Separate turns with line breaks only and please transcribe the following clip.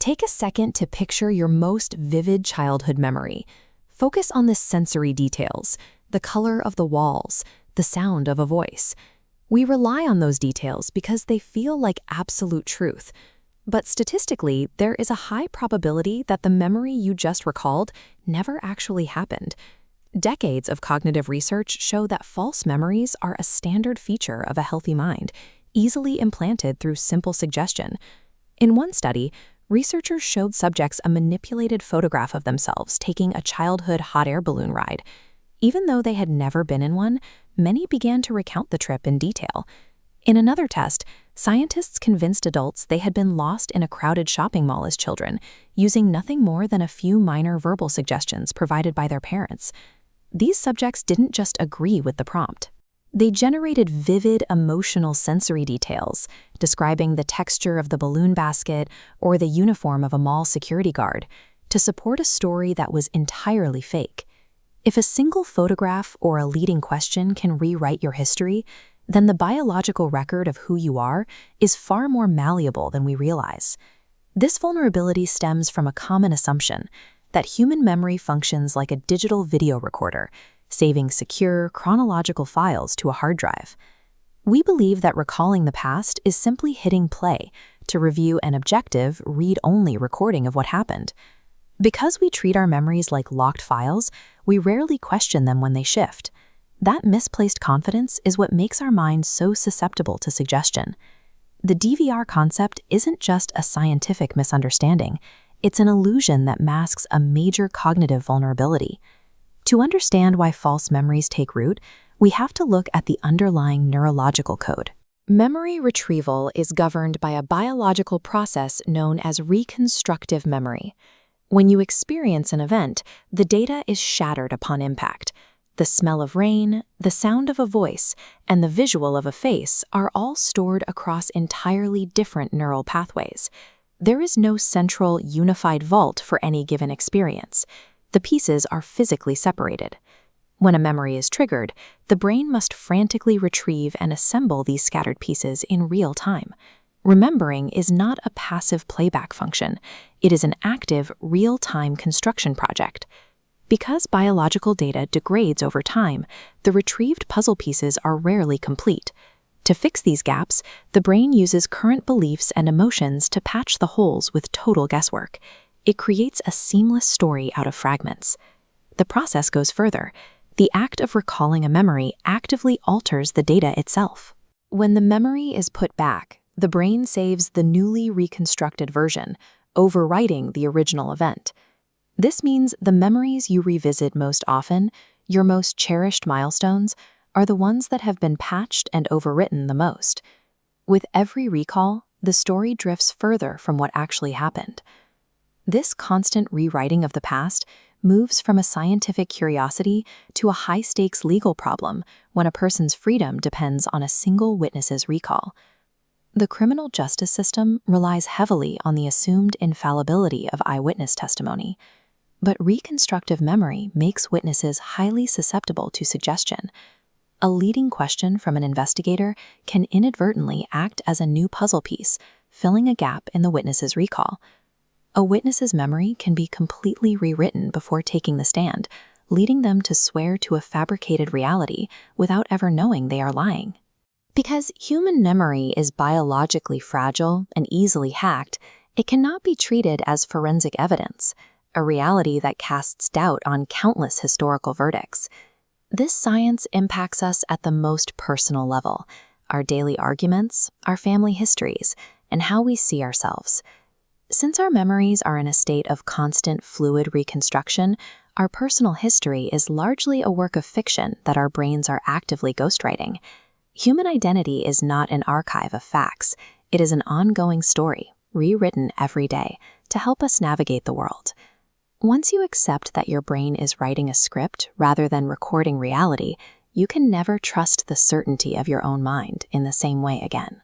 Take a second to picture your most vivid childhood memory. Focus on the sensory details, the color of the walls, the sound of a voice. We rely on those details because they feel like absolute truth. But statistically, there is a high probability that the memory you just recalled never actually happened. Decades of cognitive research show that false memories are a standard feature of a healthy mind, easily implanted through simple suggestion. In one study, researchers showed subjects a manipulated photograph of themselves taking a childhood hot air balloon ride. Even though they had never been in one, many began to recount the trip in detail. In another test, scientists convinced adults they had been lost in a crowded shopping mall as children, using nothing more than a few minor verbal suggestions provided by their parents. These subjects didn't just agree with the prompt. They generated vivid emotional sensory details, describing the texture of the balloon basket or the uniform of a mall security guard, to support a story that was entirely fake. If a single photograph or a leading question can rewrite your history, then the biological record of who you are is far more malleable than we realize. This vulnerability stems from a common assumption that human memory functions like a digital video recorder, saving secure, chronological files to a hard drive. We believe that recalling the past is simply hitting play to review an objective, read-only recording of what happened. Because we treat our memories like locked files, we rarely question them when they shift. That misplaced confidence is what makes our minds so susceptible to suggestion. The DVR concept isn't just a scientific misunderstanding, it's an illusion that masks a major cognitive vulnerability. To understand why false memories take root, we have to look at the underlying neurological code. Memory retrieval is governed by a biological process known as reconstructive memory. When you experience an event, the data is shattered upon impact. The smell of rain, the sound of a voice, and the visual of a face are all stored across entirely different neural pathways. There is no central, unified vault for any given experience. The pieces are physically separated. When a memory is triggered, the brain must frantically retrieve and assemble these scattered pieces in real time. Remembering is not a passive playback function. It is an active, real-time construction project. Because biological data degrades over time, the retrieved puzzle pieces are rarely complete. To fix these gaps, the brain uses current beliefs and emotions to patch the holes with total guesswork. It creates a seamless story out of fragments. The process goes further. The act of recalling a memory actively alters the data itself. When the memory is put back, the brain saves the newly reconstructed version, overwriting the original event. This means the memories you revisit most often, your most cherished milestones, are the ones that have been patched and overwritten the most. With every recall, the story drifts further from what actually happened. This constant rewriting of the past moves from a scientific curiosity to a high-stakes legal problem when a person's freedom depends on a single witness's recall. The criminal justice system relies heavily on the assumed infallibility of eyewitness testimony, but reconstructive memory makes witnesses highly susceptible to suggestion. A leading question from an investigator can inadvertently act as a new puzzle piece, filling a gap in the witness's recall. A witness's memory can be completely rewritten before taking the stand, leading them to swear to a fabricated reality without ever knowing they are lying. Because human memory is biologically fragile and easily hacked, it cannot be treated as forensic evidence, a reality that casts doubt on countless historical verdicts. This science impacts us at the most personal level, our daily arguments, our family histories, and how we see ourselves. Since our memories are in a state of constant fluid reconstruction, our personal history is largely a work of fiction that our brains are actively ghostwriting. Human identity is not an archive of facts. It is an ongoing story, rewritten every day, to help us navigate the world. Once you accept that your brain is writing a script rather than recording reality, you can never trust the certainty of your own mind in the same way again.